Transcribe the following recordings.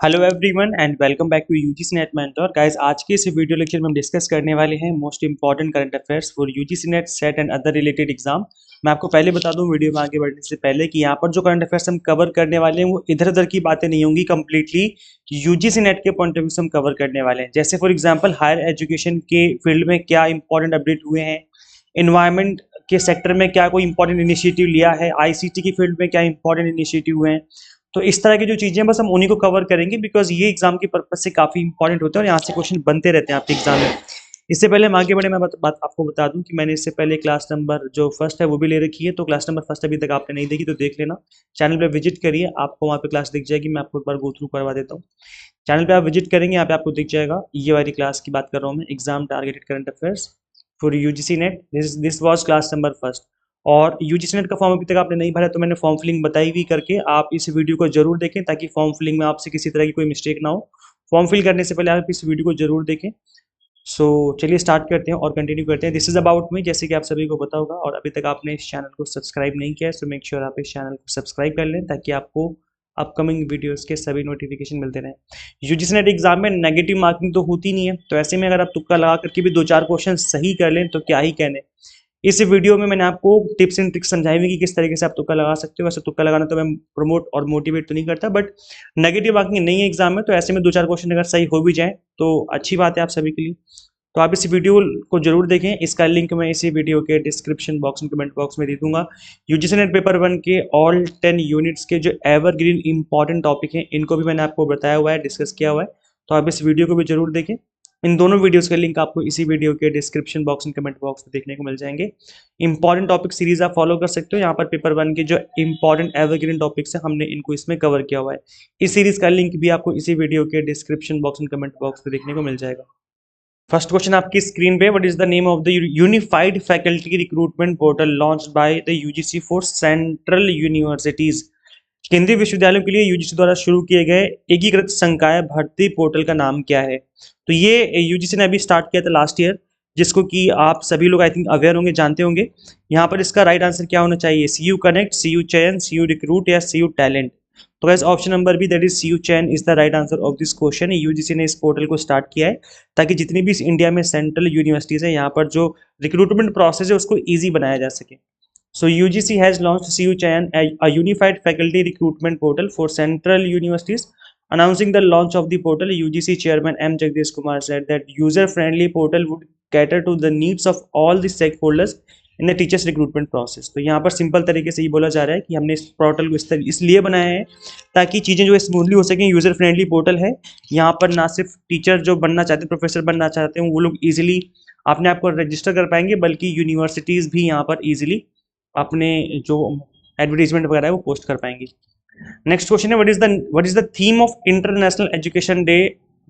Hello everyone and welcome back to UGC NET mentor guys. आज के इस video lecture में हम डिस्कस करने वाले हैं most important current affairs for UGC net set and other related exam. मैं आपको पहले बता दूं वीडियो में आगे बढ़ने से पहले कि यहाँ पर जो करंट अफेयर्स हम कवर करने वाले हैं वो इधर उधर की बातें नहीं होंगी, कंप्लीटली यूजीसी नेट के पॉइंट ऑफ व्यू से हम कवर करने वाले हैं। जैसे फॉर एग्जाम्पल हायर एजुकेशन के फील्ड में क्या इंपॉर्टेंट अपडेट हुए हैं, इन्वायरमेंट के सेक्टर में क्या कोई इंपॉर्टेंट इनिशिएटिव लिया है, आईसीटी की फील्ड में क्या इंपॉर्टेंट इनिशिएटिव हुए हैं। तो इस तरह की जो चीजें बस हम उन्हीं को कवर करेंगे बिकॉज ये एग्जाम के पर्पज से काफी इंपॉर्टेंट होते हैं और यहाँ से क्वेश्चन बनते रहते हैं आपके एग्जाम में। इससे पहले हम आगे बढ़े, मैं बात आपको बता दूं कि मैंने इससे पहले क्लास नंबर जो फर्स्ट है वो भी ले रखी है, तो क्लास नंबर फर्स्ट अभी तक आपने नहीं देखी तो देख लेना। चैनल पे विजिट करिए, आपको वहाँ पे क्लास दिख जाएगी। मैं आपको एक बार गो थ्रू करवा देता हूँ। चैनल पे आप विजिट करेंगे, यहाँ पे आपको दिख जाएगा ये वाली क्लास की बात कर रहा हूँ मैं, exam targeted current affairs for UGC net. This was class number first. और यूजीसी नेट का फॉर्म अभी तक आपने नहीं भरा तो मैंने फॉर्म फिलिंग बताई हुई करके आप इस वीडियो को जरूर देखें ताकि फॉर्म फिलिंग में आपसे किसी तरह की कोई मिस्टेक ना हो। फॉर्म फिल करने से पहले आप इस वीडियो को जरूर देखें। सो चलिए स्टार्ट करते हैं और कंटिन्यू करते हैं। दिस इज अबाउट मी, जैसे कि आप सभी को पता होगा और अभी तक आपने इस चैनल को सब्सक्राइब नहीं किया है सो मेक श्योर आप इस चैनल को सब्सक्राइब कर लें ताकि आपको अपकमिंग वीडियोस के सभी नोटिफिकेशन मिलते रहें। यूजीसी नेट एग्जाम में नेगेटिव मार्किंग तो होती नहीं है, तो ऐसे में अगर आप तुक्का लगा करके भी दो चार क्वेश्चन सही कर लें तो क्या ही कहने। इस वीडियो में मैंने आपको टिप्स एंड ट्रिक्स समझाई हुई कि किस तरीके से आप तुक्का लगा सकते हो। वैसे तुक्का लगाना तो मैं प्रमोट और मोटिवेट तो नहीं करता, बट नेगेटिव मार्किंग नहीं है एग्जाम में, तो ऐसे में दो चार क्वेश्चन अगर सही हो भी जाए तो अच्छी बात है आप सभी के लिए। तो आप इस वीडियो को जरूर देखें, इसका लिंक मैं इसी वीडियो के डिस्क्रिप्शन बॉक्स में कमेंट बॉक्स में दे दूंगा। यूजीसी नेट पेपर 1 के ऑल 10 यूनिट्स के जो एवरग्रीन इंपॉर्टेंट टॉपिक हैं इनको भी मैंने आपको बताया हुआ है, डिस्कस किया हुआ है, तो आप इस वीडियो को भी जरूर देखें। इन दोनों वीडियोस के लिंक आपको इसी वीडियो के description box and comment box में देखने को मिल जाएंगे। इंपॉर्टेंट टॉपिक सीरीज आप फॉलो कर सकते हो। यहाँ पर पेपर 1 के जो इंपॉर्टेंट एवरग्रीन टॉपिक्स है हमने इनको इसमें कवर किया हुआ है। इस सीरीज का लिंक भी आपको इसी वीडियो के description box and comment box में देखने को मिल जाएगा। फर्स्ट क्वेश्चन आपकी स्क्रीन पे, what is the name of the unified faculty recruitment portal launched by the UGC for central universities. केंद्रीय विश्वविद्यालयों के लिए यूजीसी द्वारा शुरू किए गए एकीकृत संकाय भर्ती पोर्टल का नाम क्या है? तो ये यूजीसी ने अभी स्टार्ट किया था लास्ट ईयर, जिसको कि आप सभी लोग आई थिंक अवेयर होंगे, जानते होंगे। यहाँ पर इसका राइट आंसर क्या होना चाहिए? C U connect, C U Chayan, C U recruit या सी यू टैलेंट। तो guys option number B that is C U Chayan is the right answer of this question. UGC ने इस पोर्टल को स्टार्ट किया है ताकि जितनी भी इस इंडिया में सेंट्रल यूनिवर्सिटीज है यहाँ पर जो रिक्रूटमेंट प्रोसेस है उसको ईजी बनाया जा सके। So UGC has launched CU Chayan, a unified faculty recruitment portal for central universities. Announcing the launch of the portal, UGC Chairman M. Jagdish Kumar said that user-friendly portal would cater to the needs of all the stakeholders in the teachers recruitment process. तो यहाँ पर simple तरीके से ये बोला जा रहा है कि हमने इस पोर्टल को इसलिए बनाया है ताकि चीज़ें जो है स्मूथली हो सकें। यूज़र फ्रेंडली पोर्टल है, यहाँ पर ना सिर्फ टीचर जो बनना चाहते हैं, प्रोफेसर बनना चाहते हैं, वो लोग ईजिली अपने आप को रजिस्टर कर पाएंगे, बल्कि यूनिवर्सिटीज़ भी यहाँ पर ईजिली अपने जो एडवर्टीजमेंट वगैरह है वो पोस्ट कर पाएंगे। नेक्स्ट क्वेश्चन है, what is the theme of international education day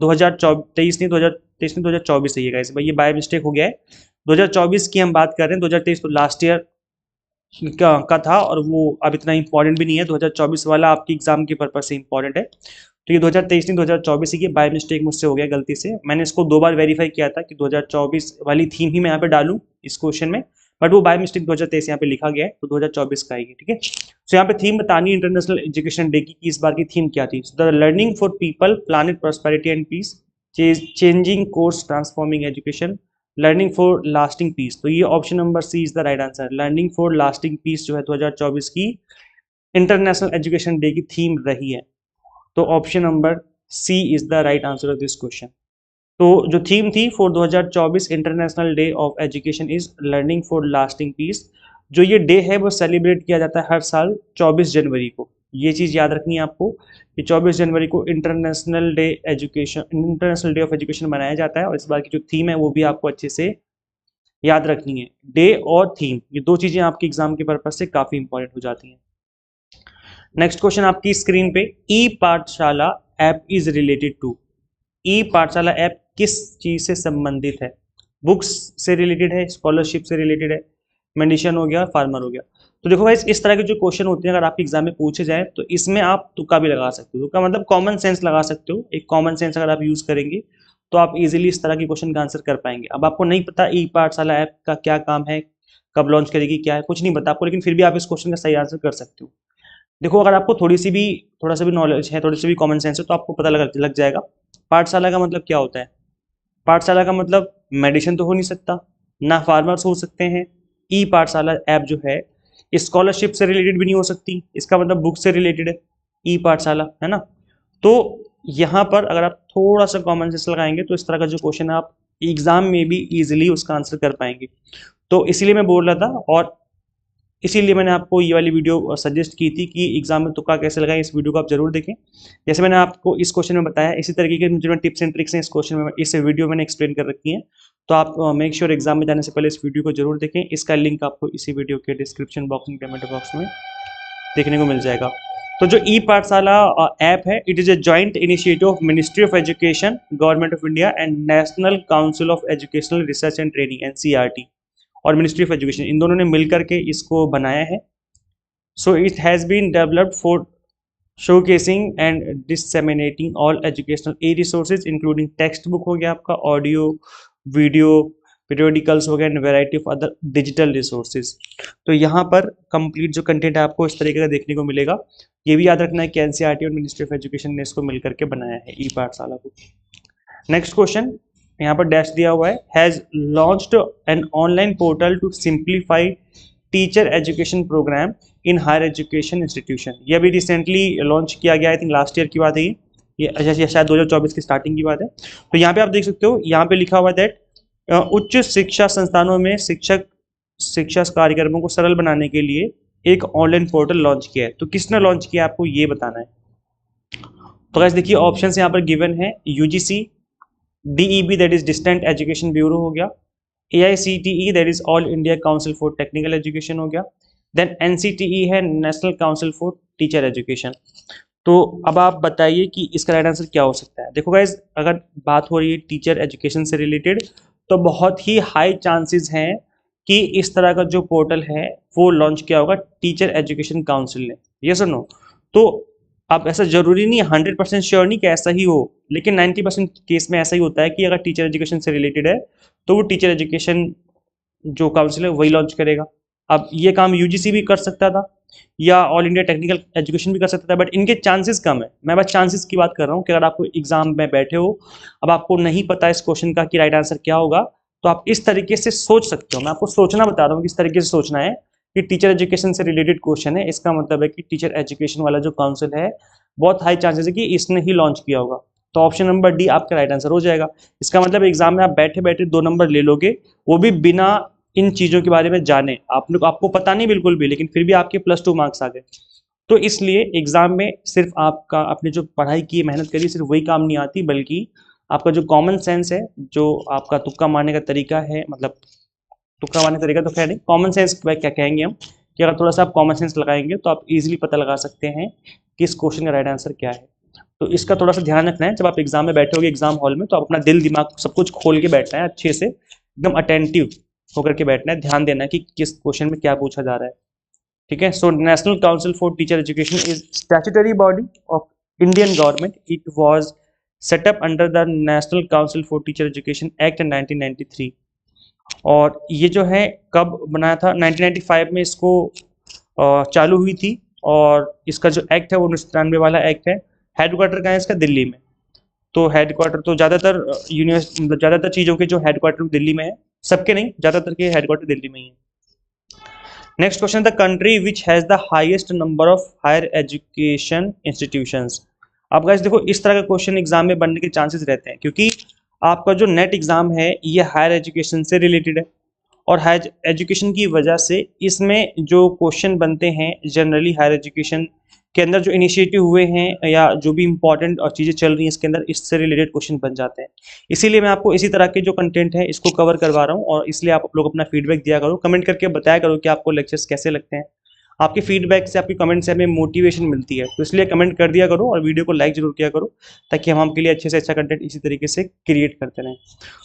2023 नहीं 2024 है ये गाइस, भाई ये बाय मिस्टेक हो गया है। 2024 की हम बात कर रहे हैं, 2023 तो लास्ट ईयर का था और वो अब इतना इंपॉर्टेंट भी नहीं है। 2024 वाला आपकी एग्जाम के पर्पज से इंपॉर्टेंट है, तो ये 2023 नहीं 2024 की बाय मिस्टेक मुझसे हो गया, गलती से। मैंने इसको 2 बार वेरीफाई किया था कि 2024 वाली थीम ही मैं यहाँ पे डालूं इस क्वेश्चन में, बट वो बाय मिस्टेक 2023 यहाँ पे लिखा गया है, तो 2024 का आएगी, ठीक है। सो यहाँ पे थीम बतानी इंटरनेशनल एजुकेशन डे की कि इस बार की थीम क्या थी। The learning for people, planet, prosperity and peace, changing course, transforming education, learning for lasting peace. तो ये option number C is the right answer. Learning for lasting peace जो है 2024 की इंटरनेशनल एजुकेशन डे की theme रही है, तो option number C is the right answer of this question. तो जो थीम थी for 2024 international day of education is learning for lasting peace. जो ये डे है वो सेलिब्रेट किया जाता है हर साल 24 जनवरी को। ये चीज़ याद रखनी है आपको कि 24 जनवरी को इंटरनेशनल डे ऑफ एजुकेशन मनाया जाता है, और इस बार की जो थीम है वो भी आपको अच्छे से याद रखनी है। डे और थीम, ये दो चीज़ें आपकी एग्जाम के पर्पज से काफ़ी इंपॉर्टेंट हो जाती हैं। नेक्स्ट क्वेश्चन आपकी स्क्रीन पे, ई Pathshala app is related to. E Pathshala app किस चीज से संबंधित है? बुक्स से रिलेटेड है, स्कॉलरशिप से रिलेटेड है, मेडिसिन हो गया, फार्मर हो गया। तो देखो भाई इस तरह के जो क्वेश्चन होते हैं अगर आपके एग्जाम में पूछे जाए तो इसमें आप तुक्का भी लगा सकते हो। तुक्का मतलब कॉमन सेंस लगा सकते हो। एक कॉमन सेंस अगर आप यूज करेंगे तो आप इजीली इस तरह के क्वेश्चन का आंसर कर पाएंगे। अब आपको नहीं पता ई पाठशाला ऐप का क्या काम है, कब लॉन्च करेगी, क्या है, कुछ नहीं पता आपको, लेकिन फिर भी आप इस क्वेश्चन का सही आंसर कर सकते हो। देखो अगर आपको थोड़ा सा भी नॉलेज है, थोड़ी सी भी कॉमन सेंस है, तो आपको पता लग जाएगा पाठशाला का मतलब क्या होता है। पाठशाला का मतलब मेडिसिन तो हो नहीं सकता, ना फार्मर्स हो सकते हैं। ई पाठशाला ऐप जो है स्कॉलरशिप से रिलेटेड भी नहीं हो सकती, इसका मतलब बुक से रिलेटेड है ई पाठशाला, है ना। तो यहाँ पर अगर आप थोड़ा सा कॉमन सेंस लगाएंगे तो इस तरह का जो क्वेश्चन है आप एग्जाम में भी इजीली उसका आंसर कर पाएंगे। तो इसीलिए मैं बोल रहा था, और इसीलिए मैंने आपको ये वाली वीडियो सजेस्ट की थी कि एग्जाम में तुक्का कैसे लगाएं। इस वीडियो को आप जरूर देखें। जैसे मैंने आपको इस क्वेश्चन में बताया, इसी तरीके के जो टिप्स एंड ट्रिक्स हैं इस क्वेश्चन में, इस वीडियो मैंने एक्सप्लेन कर रखी हैं। तो आप मेक श्योर एग्जाम में जाने से पहले इस वीडियो को जरूर देखें। इसका लिंक आपको इसी वीडियो के डिस्क्रिप्शन बॉक्स में, कमेंट बॉक्स में देखने को मिल जाएगा। तो जो ई पाठशाला ऐप है, it is a joint initiative of ministry of education, government of India and national council of educational research and training NCERT और मिनिस्ट्री ऑफ एजुकेशन, इन दोनों ने मिलकर के इसको बनाया है। So it has been developed for showcasing and disseminating all educational e-resources including text book हो गया आपका, ऑडियो, वीडियो, periodicals हो गया and variety of other digital resources. तो यहाँ पर कंप्लीट जो कंटेंट है आपको इस तरीके का देखने को मिलेगा। ये भी याद रखना है कि एनसीईआरटी और मिनिस्ट्री ऑफ एजुकेशन ने इसको मिलकर के बनाया है ई पाठशाला को। नेक्स्ट क्वेश्चन यहाँ पर डैश दिया हुआ है, has launched an online portal to simplify teacher education program in higher education institution. ये अभी रिसेंटली लॉन्च किया गया, आई थिंक लास्ट ईयर की बात है ये शायद 2024 की स्टार्टिंग की बात है। तो यहाँ पे आप देख सकते हो, यहाँ पे लिखा हुआ है दैट उच्च शिक्षा संस्थानों में शिक्षा कार्यक्रमों को सरल बनाने के लिए एक ऑनलाइन पोर्टल लॉन्च किया है। तो किसने लॉन्च किया आपको ये बताना है। तो गाइस देखिए ऑप्शन यहाँ पर गिवन है, UGC, DEB that is distant education bureau हो गया, AICTE that is all India council for technical education हो गया, देन NCTE है national council for teacher education. तो अब आप बताइए कि इसका राइट आंसर क्या हो सकता है। देखो गाइज अगर बात हो रही है टीचर एजुकेशन से रिलेटेड, तो बहुत ही हाई चांसेस हैं कि इस तरह का जो पोर्टल है वो लॉन्च किया होगा टीचर एजुकेशन काउंसिल ने, ये सुनो। तो अब ऐसा जरूरी नहीं, 100% श्योर नहीं कि ऐसा ही हो, लेकिन 90% केस में ऐसा ही होता है कि अगर टीचर एजुकेशन से रिलेटेड है तो वो टीचर एजुकेशन जो काउंसिल है वही लॉन्च करेगा। अब ये काम यूजीसी भी कर सकता था या ऑल इंडिया टेक्निकल एजुकेशन भी कर सकता था, बट इनके चांसेस कम है। मैं बस चांसेस की बात कर रहा हूँ कि अगर आपको एग्जाम में बैठे हो, अब आपको नहीं पता इस क्वेश्चन का कि राइट आंसर क्या होगा, तो आप इस तरीके से सोच सकते हो। मैं आपको सोचना बता रहा हूँ किस तरीके से सोचना है कि टीचर एजुकेशन से रिलेटेड क्वेश्चन है, इसका मतलब है कि टीचर एजुकेशन वाला जो काउंसिल है बहुत हाई चांसेस है कि इसने ही लॉन्च किया होगा। तो ऑप्शन नंबर डी आपका राइट आंसर हो जाएगा। इसका मतलब एग्जाम में आप बैठे बैठे 2 नंबर ले लोगे, वो भी बिना इन चीज़ों के बारे में जाने। आपको पता नहीं बिल्कुल भी, लेकिन फिर भी आपके +2 मार्क्स आ गए। तो इसलिए एग्जाम में सिर्फ आपका आपने जो पढ़ाई की, मेहनत करी, सिर्फ वही काम नहीं आती, बल्कि आपका जो कॉमन सेंस है, जो आपका तुक्का मारने का तरीका है, मतलब तुक्का मारने का तरीका तो खैर नहीं, कॉमन सेंस क्या कहेंगे हम, कि अगर थोड़ा सा आप कॉमन सेंस लगाएंगे तो आप इजीली पता लगा सकते हैं कि इस क्वेश्चन का राइट आंसर क्या है। तो इसका थोड़ा सा ध्यान रखना है जब आप एग्जाम में बैठोगे एग्जाम हॉल में, तो आप अपना दिल दिमाग सब कुछ खोल के बैठना है, अच्छे से एकदम अटेंटिव होकर के बैठना है, ध्यान देना है कि किस क्वेश्चन में क्या पूछा जा रहा है। ठीक है। So national council for teacher education is statutory body of Indian government. It was set up under the national council for teacher education act 1993। और ये जो है कब बनाया था, 1995 में इसको चालू हुई थी। और इसका जो एक्ट है वो 1993 वाला एक्ट है। हेडक्वार्टर कहाँ है इसका, दिल्ली में। तो हेडक्वार्टर तो ज़्यादातर मतलब ज़्यादातर चीज़ों के जो हेडक्वार्टर दिल्ली में है, सबके नहीं, ज़्यादातर के हेडक्वार्टर दिल्ली में ही है। Next question, the country which has the highest number of higher education institutions. अब गाइस देखो इस तरह का क्वेश्चन एग्जाम में बनने के चांसेस रहते हैं, क्योंकि आपका जो नेट एग्जाम है ये हायर एजुकेशन से रिलेटेड है, और हायर एजुकेशन की वजह से इसमें जो क्वेश्चन बनते हैं जनरली हायर एजुकेशन के अंदर जो इनिशिएटिव हुए हैं या जो भी इंपॉर्टेंट और चीज़ें चल रही हैं इसके अंदर, इससे रिलेटेड क्वेश्चन बन जाते हैं। इसीलिए मैं आपको इसी तरह के जो कंटेंट है इसको कवर करवा रहा हूँ, और इसलिए आप लोग अपना फीडबैक दिया करो, कमेंट करके बताया करो कि आपको लेक्चर्स कैसे लगते हैं। आपके फीडबैक से, आपके कमेंट से हमें मोटिवेशन मिलती है, तो इसलिए कमेंट कर दिया करो और वीडियो को लाइक जरूर किया करो, ताकि हम आपके लिए अच्छे से अच्छा कंटेंट इसी तरीके से क्रिएट करते रहें।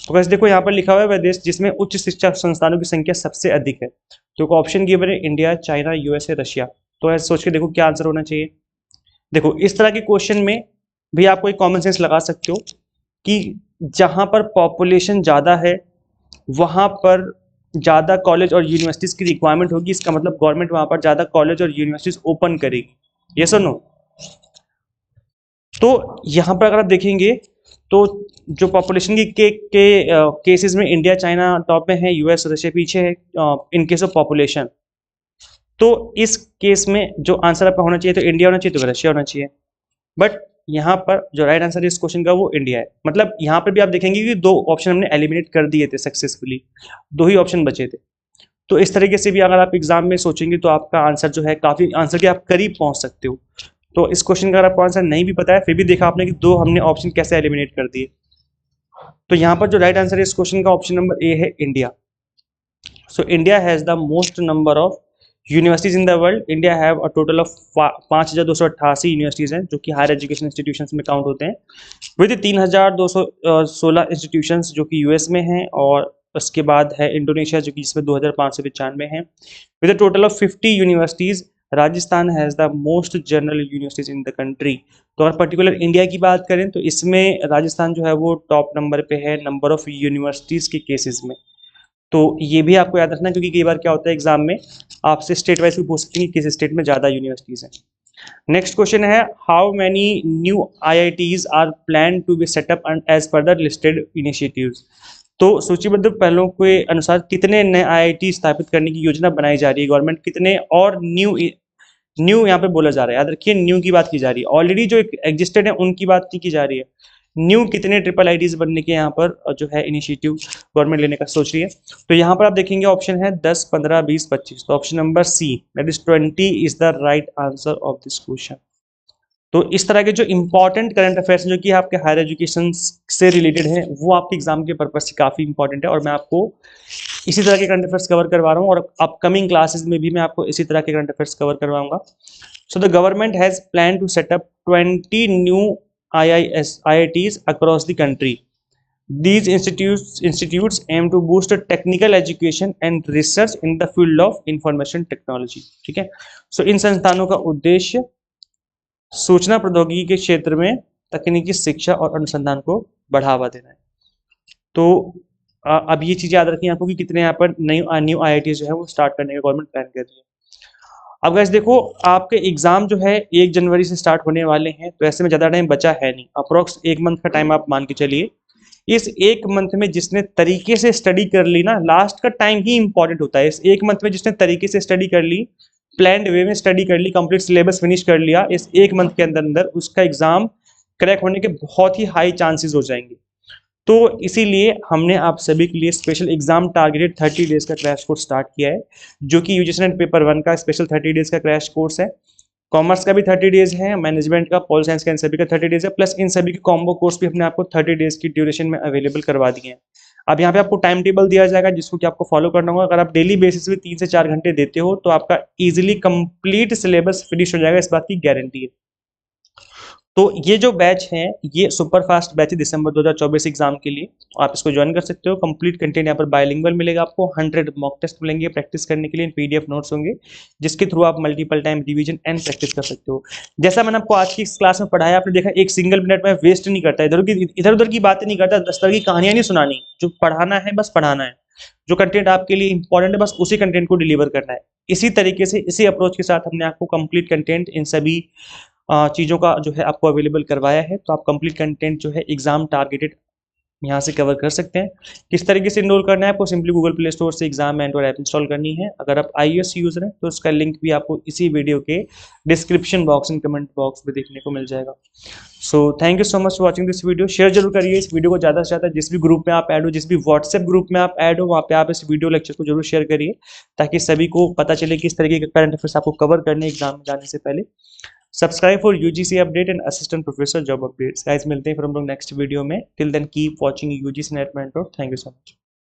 तो बस देखो यहाँ पर लिखा हुआ है वह देश जिसमें उच्च शिक्षा संस्थानों की संख्या सबसे अधिक है। तो ऑप्शन गिवन है इंडिया, चाइना, यूएसए, रशिया। तो ऐसे सोच के देखो क्या आंसर होना चाहिए। देखो इस तरह के क्वेश्चन में भी आप कोई कॉमन सेंस लगा सकते हो कि जहाँ पर पॉपुलेशन ज़्यादा है वहाँ पर ज़्यादा कॉलेज और यूनिवर्सिटीज़ की रिक्वायरमेंट होगी, इसका मतलब गवर्नमेंट वहाँ पर ज़्यादा कॉलेज और यूनिवर्सिटीज़ ओपन करेगी। यस और नो? तो यहाँ पर अगर आप देखेंगे तो जो पॉपुलेशन के केसेस में इंडिया चाइना टॉप में है, यूएस रशिया पीछे है इन केस ऑफ पॉपुलेशन। तो इस केस में जो आंसर आपका होना चाहिए तो इंडिया होना चाहिए, तो रशिया होना चाहिए। बट यहाँ पर जो राइट आंसर है इस क्वेश्चन का वो इंडिया है। मतलब यहाँ पर भी आप देखेंगे कि दो ऑप्शन हमने एलिमिनेट कर दिए थे सक्सेसफुली, दो ही ऑप्शन बचे थे। तो इस तरीके से भी अगर आप एग्जाम में सोचेंगे तो आपका आंसर जो है काफी आंसर के आप करीब पहुंच सकते हो। तो इस क्वेश्चन का अगर आपको आंसर नहीं भी पता है फिर भी देखा आपने कि दो हमने ऑप्शन कैसे एलिमिनेट कर दिए। तो यहाँ पर जो राइट आंसर है इस क्वेश्चन का ऑप्शन नंबर ए है, India. So India has the most number of universities in the world. India have a total of 5288 universities हैं जो कि हायर एजुकेशन इंस्टीट्यूशंस में काउंट होते हैं, विद 3216 इंस्टीट्यूशंस जो कि यूएस में हैं, और उसके बाद है इंडोनेशिया जो कि जिसमें 2595 हैं, with a total of 50 universities. Rajasthan has the most general universities in the country. तो अगर पर्टिकुलर इंडिया की बात करें तो इसमें राजस्थान जो है वो टॉप नंबर पे है नंबर ऑफ यूनिवर्सिटीज़ के केसेस में। तो ये भी आपको याद रखना क्योंकि कई बार क्या होता है एग्जाम में आपसे स्टेट वाइज भी पूछ सकते हैं कि किस स्टेट में ज़्यादा यूनिवर्सिटीज़ हैं। नेक्स्ट क्वेश्चन है, how many new IITs are plan to be set up as per the listed initiatives. तो सूचीबद्ध पहलों के अनुसार कितने नए आईआईटी स्थापित करने की योजना बनाई जा रही है गवर्नमेंट, कितने और न्यू यहाँ पे बोला जा रहा है, याद रखिए न्यू की बात की जा रही है, ऑलरेडी जो एग्जिस्टेड है उनकी बात नहीं की जा रही है। न्यू कितने ट्रिपल आईटीज बनने के यहाँ पर जो है इनिशिएटिव गवर्नमेंट लेने का सोच रही है। तो यहाँ पर आप देखेंगे ऑप्शन है 10, 15, 20, 25। तो option number see that is 20 is the right answer of this question. तो इस तरह के जो इंपॉर्टेंट करंट अफेयर्स जो कि आपके हायर एजुकेशन से रिलेटेड हैं वो आपके एग्जाम के पर्पज से काफ़ी इंपॉर्टेंट है, और मैं आपको इसी तरह के करंट अफेयर्स कवर करवा रहा हूँ, और अपकमिंग क्लासेस में भी मैं आपको इसी तरह के करंट अफेयर्स कवर करवाऊंगा। So the government has plan to set up 20 new IITs across the country. These institutes aim to boost technical education and research in the field of information technology. ठीक है, सो इन संस्थानों का उद्देश्य सूचना प्रौद्योगिकी के क्षेत्र में तकनीकी शिक्षा और अनुसंधान को बढ़ावा देना है। तो अब ये चीज़ याद रखिए आपको कि कितने यहाँ पर न्यू IIT जो है वो स्टार्ट करने का गवर्नमेंट प्लान कर रही है। अब गैस देखो आपके एग्जाम जो है 1 जनवरी से स्टार्ट होने वाले हैं, तो ऐसे में ज़्यादा टाइम बचा है नहीं, अप्रोक्स 1 मंथ का टाइम आप मान के चलिए। इस 1 मंथ में जिसने तरीके से स्टडी कर ली ना, लास्ट का टाइम ही इंपॉर्टेंट होता है। इस 1 मंथ में जिसने तरीके से स्टडी कर ली, प्लान्ड वे में स्टडी कर ली, कंप्लीट सिलेबस फिनिश कर लिया, इस 1 मंथ के अंदर अंदर उसका एग्जाम क्रैक होने के बहुत ही हाई चांसेस हो जाएंगे। तो इसीलिए हमने आप सभी के लिए स्पेशल एग्जाम टारगेटेड 30 डेज का क्रैश कोर्स स्टार्ट किया है, जो कि यूजीसी नेट पेपर 1 का स्पेशल 30 डेज का क्रैश कोर्स है। कॉमर्स का भी 30 डेज है, मैनेजमेंट का, पॉल साइंस का, इन सभी का 30 डेज है, प्लस इन सभी के कॉम्बो कोर्स भी हमने आपको 30 डेज की ड्यूरेशन में अवेलेबल करवा दिए हैं। अब यहाँ पे आपको टाइम टेबल दिया जाएगा जिसको कि आपको फॉलो करना होगा। अगर आप डेली बेसिस पे 3 से 4 घंटे देते हो तो आपका इजीली कंप्लीट सिलेबस फिनिश हो जाएगा, इस बात की गारंटी है। तो ये जो बैच है ये सुपर फास्ट बैच है दिसंबर 2024 एग्जाम के लिए, आप इसको ज्वाइन कर सकते हो। कंप्लीट कंटेंट यहाँ पर बायलिंगुअल मिलेगा आपको, 100 मॉक टेस्ट मिलेंगे प्रैक्टिस करने के लिए, PDF नोट्स होंगे जिसके थ्रू आप multiple time revision and practice कर सकते हो। जैसा मैंने आपको आज की इस क्लास में पढ़ाया, आपने देखा एक सिंगल मिनट में वेस्ट नहीं करता, इधर उधर की बातें नहीं करता, 10 तरह की कहानियां नहीं सुनानी, जो पढ़ाना है बस पढ़ाना है, जो कंटेंट आपके लिए इंपॉर्टेंट है बस उसी कंटेंट को डिलीवर करना है। इसी तरीके से इसी अप्रोच के साथ हमने आपको कंप्लीट कंटेंट इन सभी चीज़ों का जो है आपको अवेलेबल करवाया है। तो आप कंप्लीट कंटेंट जो है एग्जाम टारगेटेड यहाँ से कवर कर सकते हैं। किस तरीके से इनरोल करना है, आपको सिंपली गूगल प्ले स्टोर से एग्जाम मेंटर ऐप इंस्टॉल करनी है। अगर आप iOS यूजर हैं तो उसका लिंक भी आपको इसी वीडियो के description box and comment box में देखने को मिल जाएगा। So thank you so much for watching this video. Share जरूर करिए इस वीडियो को ज़्यादा से ज़्यादा, जिस भी ग्रुप में आप ऐड हो, जिस भी व्हाट्सएप ग्रुप में आप ऐड हो, वहाँ पे आप इस वीडियो लेक्चर को जरूर शेयर करिए ताकि सभी को पता चले कि इस तरीके के करंट अफेयर्स आपको कवर करने एग्जाम में जाने से पहले। Subscribe for UGC update and assistant professor job updates. Guys मिलते हैं फिर हम लोग नेक्स्ट वीडियो में। Till then keep watching UGC NET mentor. Thank you so much.